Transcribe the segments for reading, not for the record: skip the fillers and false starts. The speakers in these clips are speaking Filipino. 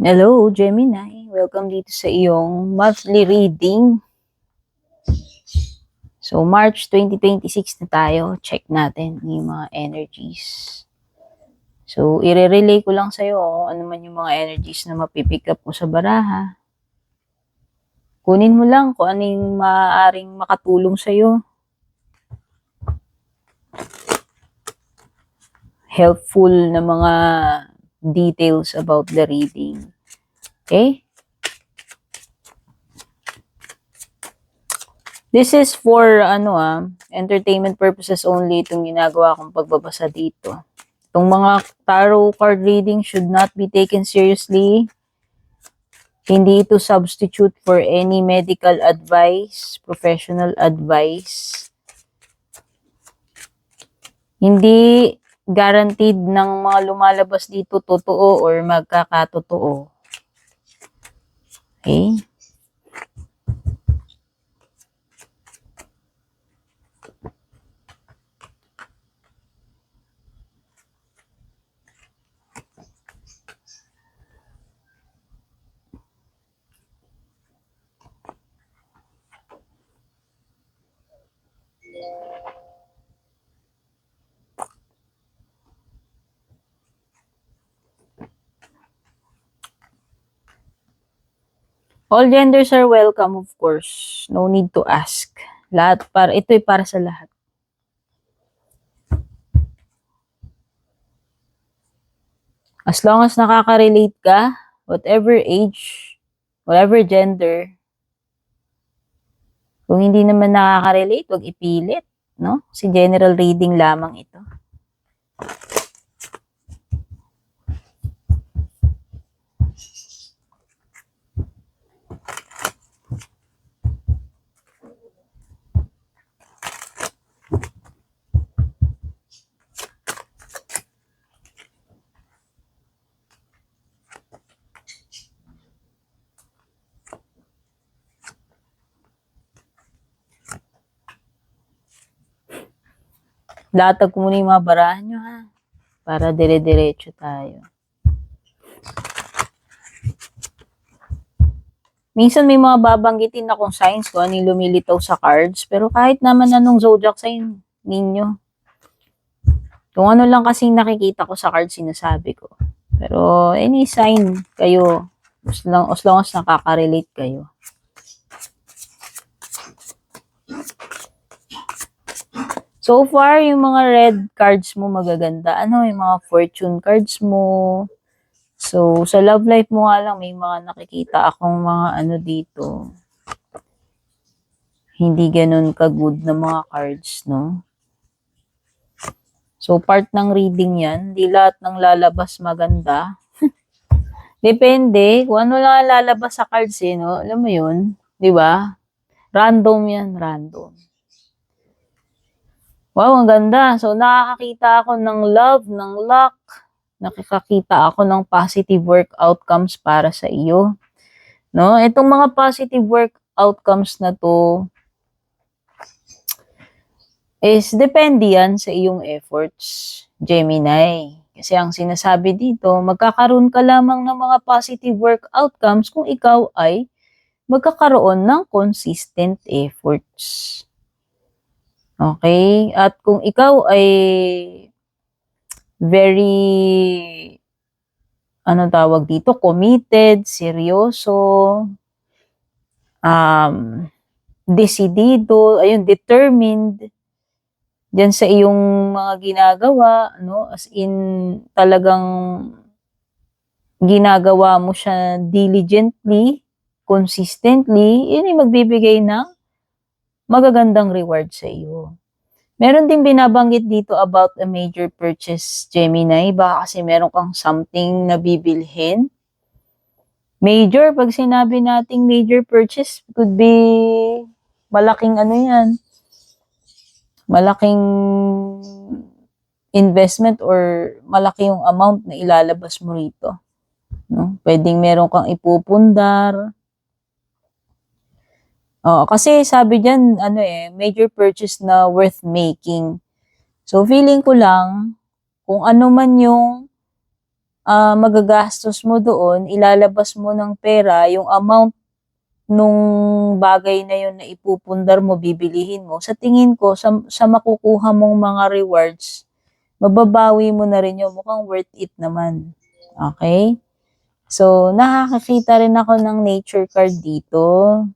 Hello, Gemini. Welcome dito sa iyong monthly reading. So, March 2026 na tayo. Check natin yung mga energies. So, i-relay ko lang sa'yo ano man yung mga energies na mapipick up mo sa baraha. Kunin mo lang kung ano yung maaaring makatulong sa'yo. Helpful na mga details about the reading. Okay? This is for entertainment purposes only itong ginagawa kong pagbabasa dito. Itong mga tarot card reading should not be taken seriously. Hindi ito substitute for any medical advice, professional advice. Hindi guaranteed ng mga lumalabas dito totoo or magkakatotoo. Okay? All genders are welcome, of course. No need to ask. Ito'y para sa lahat. As long as nakaka-relate ka, whatever age, whatever gender, kung hindi naman nakaka-relate, wag ipilit, no? Si general reading lamang ito. Latag ko muna yung mga barahan nyo, ha? Para dire-diretso tayo. Minsan may mga babanggitin akong signs ko ano yung lumilitaw sa cards. Pero kahit naman anong zodiac sign ninyo. Kung ano lang kasing nakikita ko sa cards, sinasabi ko. Pero any sign kayo, as long as nakaka-relate kayo. So far, yung mga red cards mo magaganda. Yung mga fortune cards mo. So, sa love life mo nga lang, may mga nakikita akong mga dito. Hindi ganun ka-good na mga cards, no? So, part ng reading yan. Di lahat ng lalabas maganda. Depende. Kung ano lang lalabas sa cards, no? Alam mo yun? Di ba? Random yan, random. Wow, ang ganda. So, nakakakita ako ng love, ng luck. Nakikita ako ng positive work outcomes para sa iyo. No? Itong mga positive work outcomes na to is depende yan sa iyong efforts, Gemini. Kasi ang sinasabi dito, magkakaroon ka lamang ng mga positive work outcomes kung ikaw ay magkakaroon ng consistent efforts. Okay? At kung ikaw ay very, tawag dito, committed, seryoso, desidido, determined, dyan sa iyong mga ginagawa, no? As in, talagang ginagawa mo siya diligently, consistently, yun ay magbibigay ng magagandang reward sa iyo. Meron din binabanggit dito about a major purchase, Gemini. Baka kasi meron kang something na bibilhin. Major, pag sinabi nating major purchase, could be malaking yan. Malaking investment or malaki yung amount na ilalabas mo rito. No? Pwedeng meron kang ipupundar. Kasi sabi diyan major purchase na worth making. So feeling ko lang kung ano man yung magagastos mo doon, ilalabas mo ng pera, yung amount nung bagay na yun na ipupundar mo, bibilihin mo, sa tingin ko, sa makukuha mong mga rewards, mababawi mo na rin yung mukhang worth it naman. Okay? So, nakakakita rin ako ng nature card dito.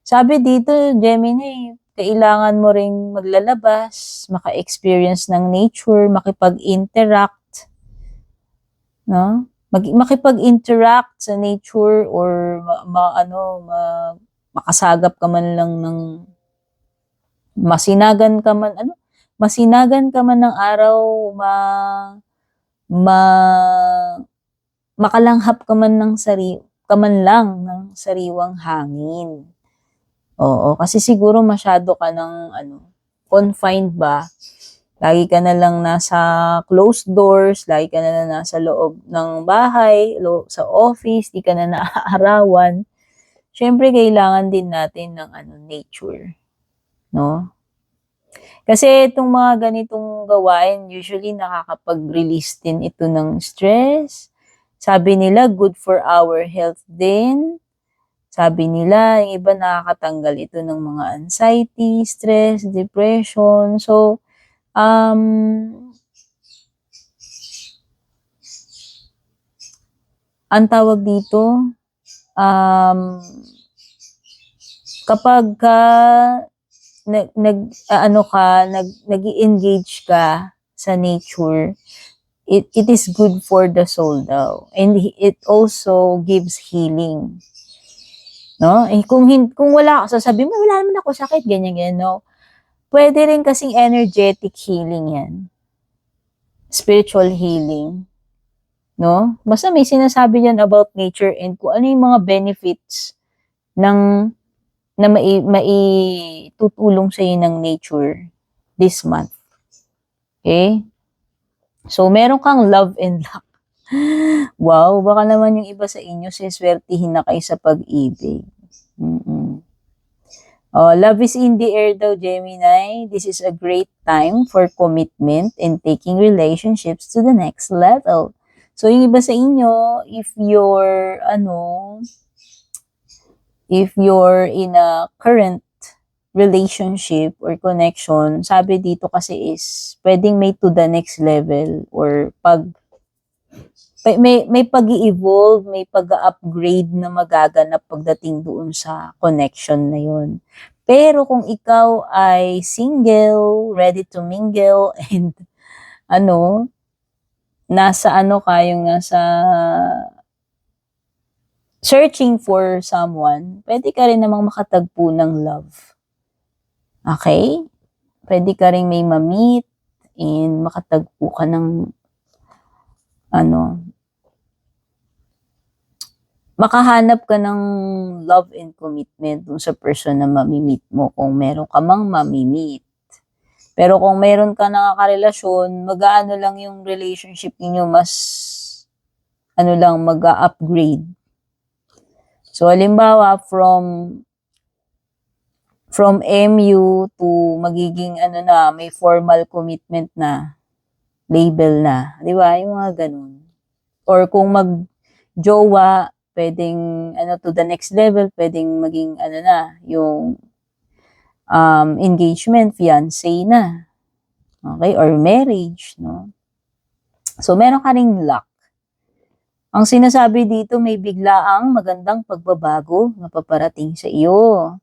Sabi dito, Gemini, kailangan mo ring maglalabas, maka-experience ng nature, makipag-interact, no? Makipag-interact sa nature or makasagap ka man lang ng masinagan ka man ng araw, ma, makalanghap ka man lang ng sariwang hangin. Oo, kasi siguro masyado ka ng confined ba? Lagi ka na lang nasa closed doors, lagi ka na lang nasa loob ng bahay, sa office, di ka na naaarawan. Syempre, kailangan din natin ng nature, no? Kasi itong mga ganitong gawain, usually nakakapag-release din ito ng stress. Sabi nila, good for our health din. Sabi nila, yung iba nakakatanggal ito ng mga anxiety, stress, depression. So, ang tawag dito, kapag nag-engage ka sa nature, it is good for the soul daw. And it also gives healing. No? Eh, kung wala, sasabihin mo, wala naman ako sakit, ganyan, no? Pwede rin kasing energetic healing yan. Spiritual healing. No? Basta may sinasabi yan about nature and kung ano yung mga benefits na maitutulong sa iyo ng nature this month. Okay? So, meron kang love and luck. Wow, baka naman yung iba sa inyo, siswertihin na kayo sa pag-ibig. Oh, love is in the air daw, Gemini. This is a great time for commitment and taking relationships to the next level. So, yung iba sa inyo, if you're in a current relationship or connection, sabi dito kasi is, pwedeng may to the next level or may pag-i-evolve, may pag-upgrade na magaganap pagdating doon sa connection na yun. Pero kung ikaw ay single, ready to mingle, and nasa searching for someone, pwede ka rin namang makatagpo ng love. Okay? Pwede ka rin may ma-meet and makatagpo ka ng makahanap ka ng love and commitment dun sa person na mamimit mo kung meron ka mang mamimit. Pero kung meron ka nakakarelasyon, mag-aano lang yung relationship niyo, mas mag-upgrade. So, halimbawa, from MU to magiging may formal commitment na, label na. Di ba? Yung mga ganun. Or kung mag-jowa, pwedeng to the next level, pwedeng maging yung engagement, fiancé na. Okay? Or marriage, no? So, meron ka ring luck. Ang sinasabi dito, may biglaang magandang pagbabago na paparating sa iyo.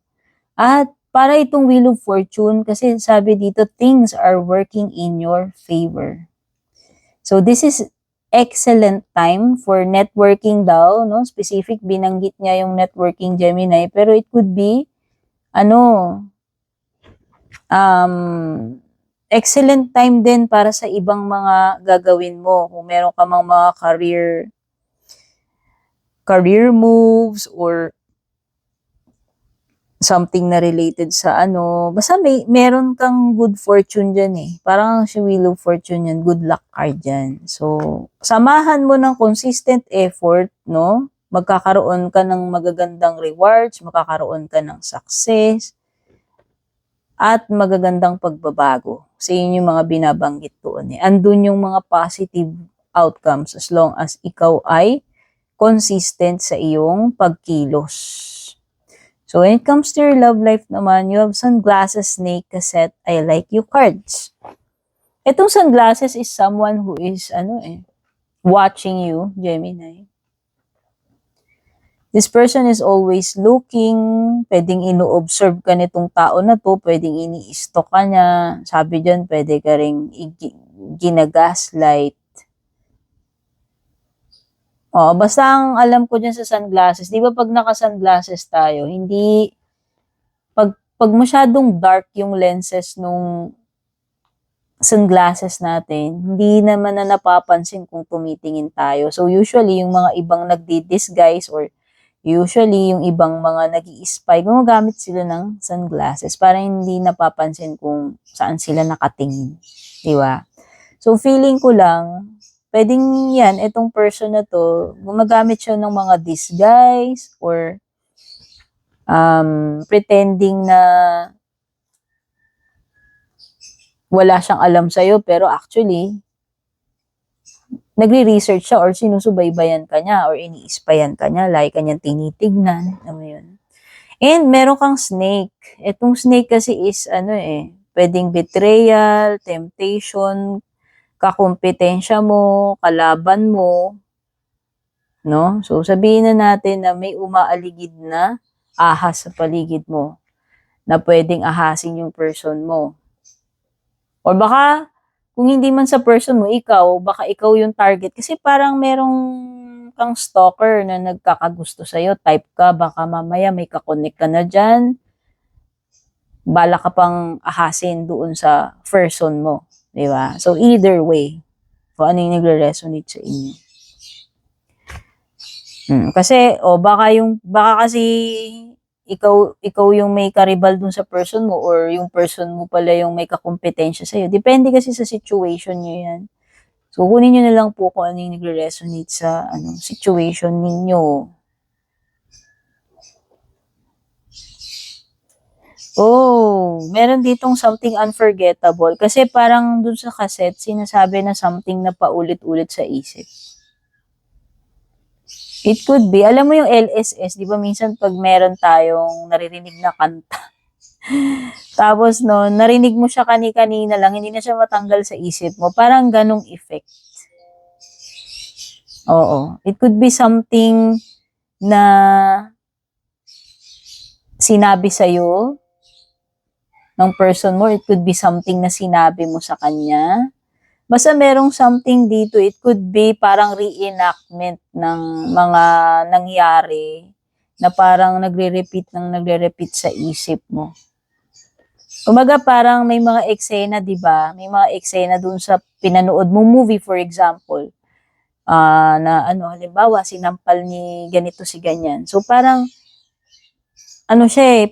At para itong Wheel of Fortune, kasi sabi dito, things are working in your favor. So, this is excellent time for networking daw, no? Specific, binanggit niya yung networking, Gemini, pero it could be, excellent time din para sa ibang mga gagawin mo. Kung meron ka mang mga career moves or something na related sa basta meron kang good fortune dyan eh. Parang si Wheel of Fortune yan, good luck card yan. So, samahan mo ng consistent effort, no? Magkakaroon ka ng magagandang rewards, magkakaroon ka ng success, at magagandang pagbabago. Sa inyo yung mga binabanggit doon eh. Andun yung mga positive outcomes as long as ikaw ay consistent sa iyong pagkilos. So, when it comes to your love life naman, you have sunglasses, snake, cassette, I like you cards. Itong sunglasses is someone who is, watching you, Gemini. This person is always looking, pwedeng ino-observe ka nitong tao na to, pwedeng ini-stalk ka niya, sabi dyan, pwede ka rin ginagaslight. Basta ang alam ko dyan sa sunglasses, di ba pag naka-sunglasses tayo, hindi, pag masyadong dark yung lenses nung sunglasses natin, hindi naman na napapansin kung tumitingin tayo. So usually, yung mga ibang nagdi-disguise or usually, yung ibang mga nag-i-spy, gumagamit sila ng sunglasses para hindi napapansin kung saan sila nakatingin. Di ba? So, feeling ko lang, pwedeng yan, itong person na to, gumagamit siya ng mga disguise or pretending na wala siyang alam sa'yo, pero actually, nagre-research siya or sinusubaybayan ka niya or ini-spayan ka niya, like kanyang tinitignan. Alam mo yun. And meron kang snake. Itong snake kasi is, pwedeng betrayal, temptation, kakumpetensya mo, kalaban mo. No? So, sabihin na natin na may umaaligid na ahas sa paligid mo na pwedeng ahasin yung person mo. Or baka, kung hindi man sa person mo, baka ikaw yung target. Kasi parang merong kang stalker na nagkakagusto sa'yo. Type ka, baka mamaya may kakonect ka na dyan. Bala ka pang ahasin doon sa person mo. Diba? So, either way, kung ano yung nagre-resonate sa inyo. Kasi, baka kasi ikaw yung may karibal dun sa person mo or yung person mo pala yung may kakompetensya sa'yo. Depende kasi sa situation nyo yan. So, kunin nyo na lang po kung ano yung nagre-resonate sa situation ninyo. Meron ditong something unforgettable. Kasi parang dun sa cassette, sinasabi na something na paulit-ulit sa isip. It could be. Alam mo yung LSS, di ba minsan pag meron tayong naririnig na kanta, tapos narinig mo siya kani-kanina lang, hindi na siya matanggal sa isip mo. Parang ganong effect. Oo. It could be something na sinabi sa'yo ng person mo. It could be something na sinabi mo sa kanya. Basta merong something dito, it could be parang reenactment ng mga nangyari na parang nagre-repeat sa isip mo. Kumaga parang may mga eksena, di ba? May mga eksena dun sa pinanood mo movie, for example, na halimbawa, sinampal ni ganito si ganyan. So parang,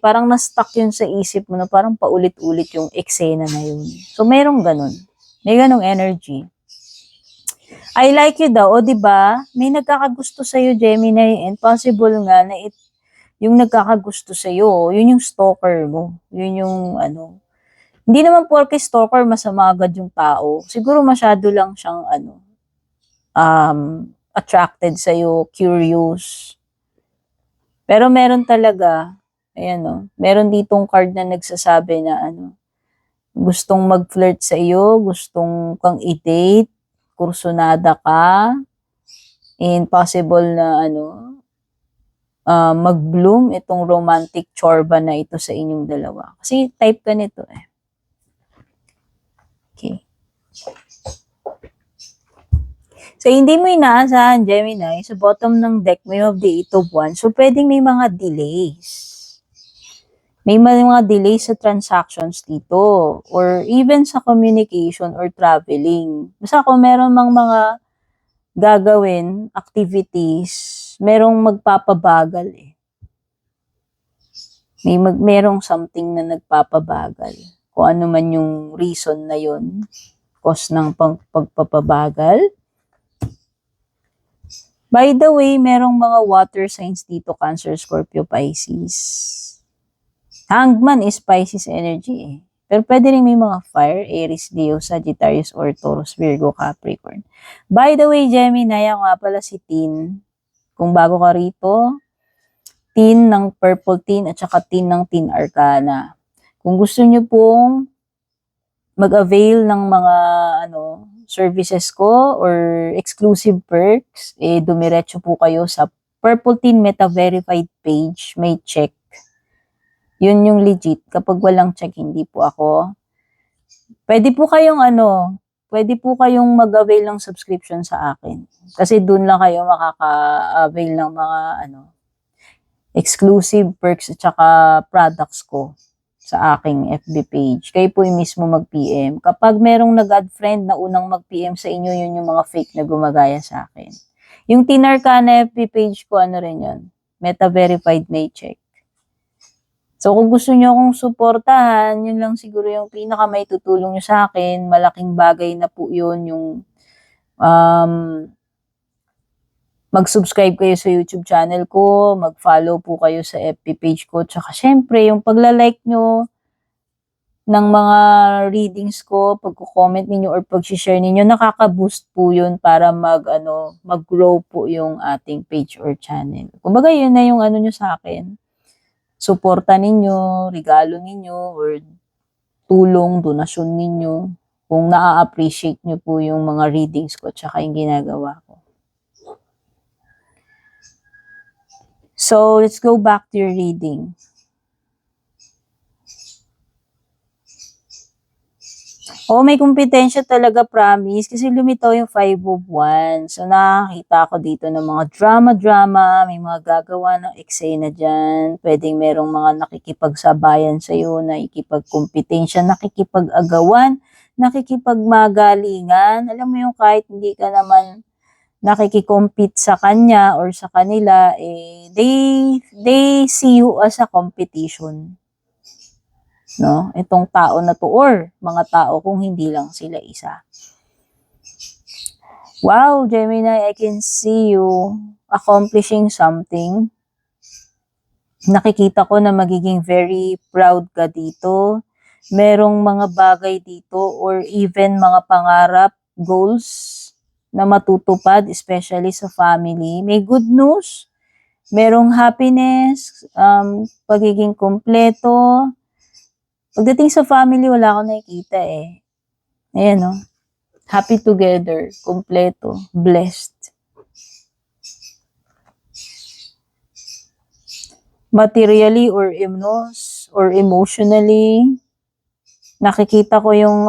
parang na-stuck yun sa isip mo na parang paulit-ulit yung eksena na yun. So merong ganun. May ganong energy. I like you daw. O, diba? May nagkakagusto sa'yo, Gemini, and possible nga na yung nagkakagusto sa'yo, yun yung stalker mo. Yun yung, Hindi naman porke stalker, masama agad yung tao. Siguro masyado lang siyang, attracted sa'yo, curious. Pero meron talaga, meron ditong card na nagsasabi na, gustong mag-flirt sa iyo, gustong kang i-date, kursunada ka, and possible na mag-bloom itong romantic chorba na ito sa inyong dalawa. Kasi type ka nito eh. Okay. So, hindi mo inaasahan, Gemini, sa bottom ng deck, may have the 8 of Wands. So, pwedeng may mga delays. May mga delays sa transactions dito or even sa communication or traveling. Basta kung meron mga gagawin, activities, merong magpapabagal eh. Merong something na nagpapabagal. Kung ano man yung reason na yun, cause ng pagpapabagal. By the way, merong mga water signs dito, Cancer, Scorpio, Pisces. Hangman is Pisces energy eh. Pero pwede rin may mga fire, Aries, Leo, Sagittarius, or Taurus, Virgo, Capricorn. By the way, Gemini, ako nga pala si Tin. Kung bago ka rito, Tin ng Purple Tin at saka Tin ng Tin Arcana. Kung gusto nyo pong mag-avail ng mga services ko or exclusive perks, dumiretso po kayo sa Purple Tin Meta Verified page, may check. Yun yung legit. Kapag walang check, hindi po ako. Pwede po kayong mag-avail ng subscription sa akin. Kasi doon lang kayo makaka-avail ng mga exclusive perks at saka products ko sa aking FB page. Kayo po yung mismo mag-PM. Kapag merong nag-add friend na unang mag-PM sa inyo, yun yung mga fake na gumagaya sa akin. Yung Tinarcana FB page ko, rin yun? Meta Verified may check. So, kung gusto nyo akong suportahan, yun lang siguro yung pinaka may tutulong nyo sa akin. Malaking bagay na po yun yung mag-subscribe kayo sa YouTube channel ko, mag-follow po kayo sa FB page ko, tsaka syempre, yung pagla-like nyo ng mga readings ko, pagko-comment ninyo or pag-share ninyo, nakaka-boost po yun para mag-grow po yung ating page or channel. Kumbaga, yun na yung nyo sa akin. Suporta ninyo, regalo ninyo, or tulong, donasyon ninyo, kung na-appreciate nyo po yung mga readings ko tsaka yung ginagawa ko. So, let's go back to your reading. May kompetensya talaga, promise. Kasi lumitaw yung 5 of Wands. So, nakakita ko dito ng mga drama-drama. May mga gagawa ng eksena dyan. Pwedeng merong mga nakikipagsabayan sa'yo, nakikipagkompetensya, nakikipag-agawan, nakikipagmagalingan. Alam mo yung kahit hindi ka naman nakikikompete sa kanya or sa kanila, they see you as a competition. No? Itong tao na to or mga tao kung hindi lang sila isa. Wow, Gemini, I can see you accomplishing something. Nakikita ko na magiging very proud ka dito. Merong mga bagay dito or even mga pangarap, goals na matutupad, especially sa family. May good news, merong happiness, pagiging kompleto. Pagdating sa family, wala akong nakikita eh. Ayan, no? Happy together, kompleto, blessed. Materially or emotionally, nakikita ko yung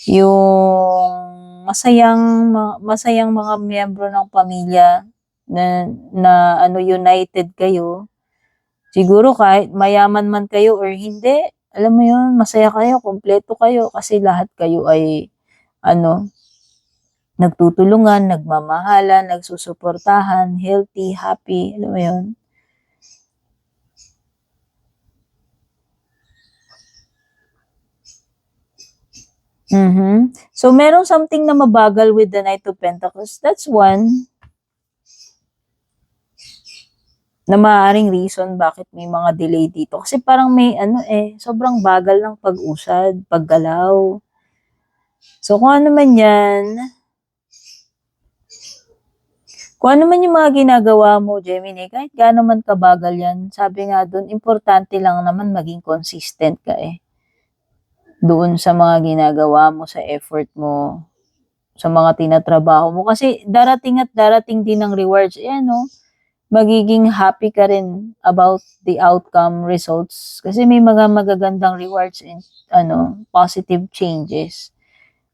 yung masayang mga miyembro ng pamilya na united kayo. Siguro kahit mayaman man kayo or hindi, alam mo yun, masaya kayo, kompleto kayo kasi lahat kayo ay nagtutulungan, nagmamahalan, nagsusuportahan, healthy, happy, alam mo yun. So, merong something na mabagal with the Knight of Pentacles. That's one na maaaring reason bakit may mga delay dito. Kasi parang may sobrang bagal ng pag-usad, paggalaw. So, kung ano man yung mga ginagawa mo, Gemini, kahit gaano man kabagal yan, sabi nga doon, importante lang naman maging consistent ka doon sa mga ginagawa mo, sa effort mo, sa mga tinatrabaho mo. Kasi darating at darating din ng rewards. Magiging happy ka rin about the outcome results kasi may mga magagandang rewards and positive changes.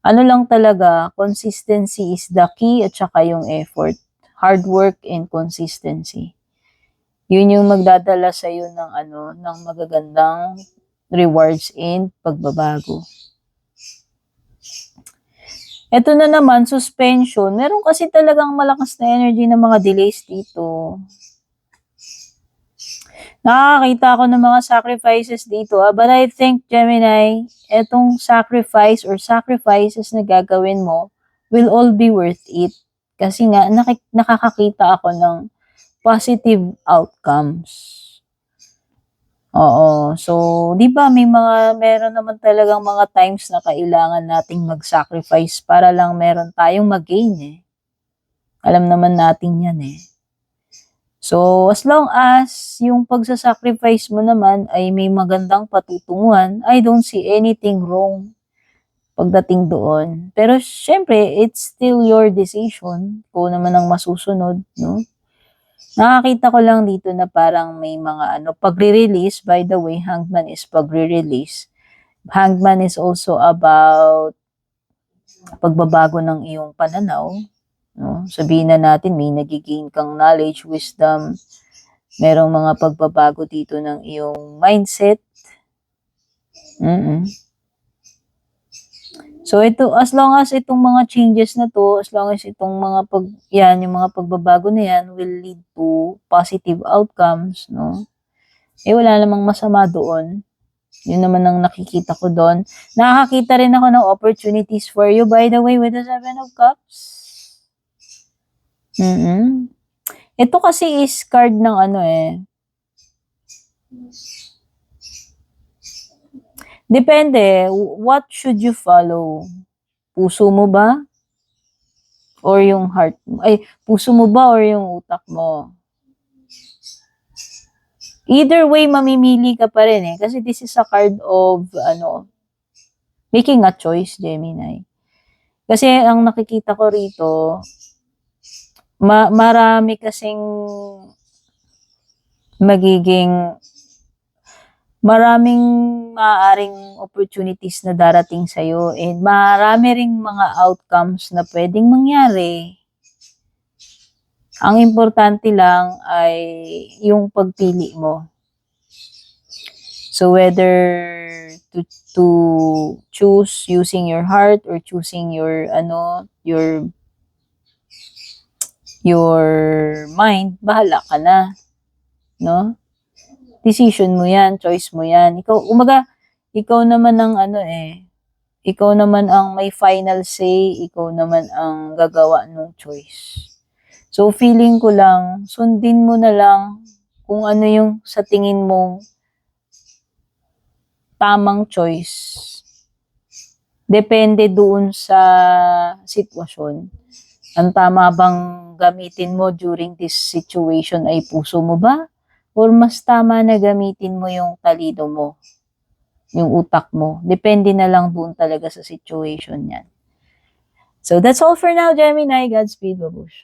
Lang talaga, consistency is the key at saka yung effort, hard work and consistency. Yun yung magdadala sa iyo ng magagandang rewards and pagbabago. Ito na naman, suspension. Meron kasi talagang malakas na energy ng mga delays dito. Nakakita ako ng mga sacrifices dito. But I think, Gemini, etong sacrifice or sacrifices na gagawin mo will all be worth it. Kasi nga, nakakakita ako ng positive outcomes. Oo. So, 'di ba meron naman talagang mga times na kailangan nating mag-sacrifice para lang meron tayong ma-gain, eh. Alam naman natin 'yan, eh. So, as long as yung pagsa-sacrifice mo naman ay may magandang patutunguhan, I don't see anything wrong pagdating doon. Pero siyempre, it's still your decision kung naman ang masusunod, 'no? Nakakita ko lang dito na parang may mga ano, pagre-release, by the way, Hangman is pagre-release. Hangman is also about pagbabago ng iyong pananaw, 'no? Sabihin na natin may nagi-gain kang knowledge, wisdom, merong mga pagbabago dito ng iyong mindset. Mm. So ito, as long as itong mga changes na 'to, as long as itong mga yung mga pagbabago na yan will lead to positive outcomes, 'no? Eh, wala namang masama doon. Yun naman ang nakikita ko doon. Nakakakita rin ako ng opportunities for you, by the way, with the Seven of Cups. Ito kasi is card ng ano, eh. Depende, what should you follow? Puso mo ba? Or yung heart mo? Ay, puso mo ba or yung utak mo? Either way, mamimili ka pa rin, eh. Kasi this is a card of, making a choice, Gemini. Kasi ang nakikita ko rito, marami kasing maraming maaaring opportunities na darating sa'yo, and marami ring mga outcomes na pwedeng mangyari. Ang importante lang ay yung pagpili mo. So whether to choose using your heart or choosing your mind, bahala ka na, no? Decision mo 'yan, choice mo 'yan. Ikaw naman ang ikaw naman ang may final say, ikaw naman ang gagawa ng choice. So feeling ko lang, sundin mo na lang kung ano yung sa tingin mong tamang choice. Depende doon sa sitwasyon. Ang tama bang gamitin mo during this situation ay puso mo ba? Or mas tama na gamitin mo yung talino mo, yung utak mo? Depende na lang doon talaga sa situation yan. So that's all for now, Gemini. Godspeed, babush.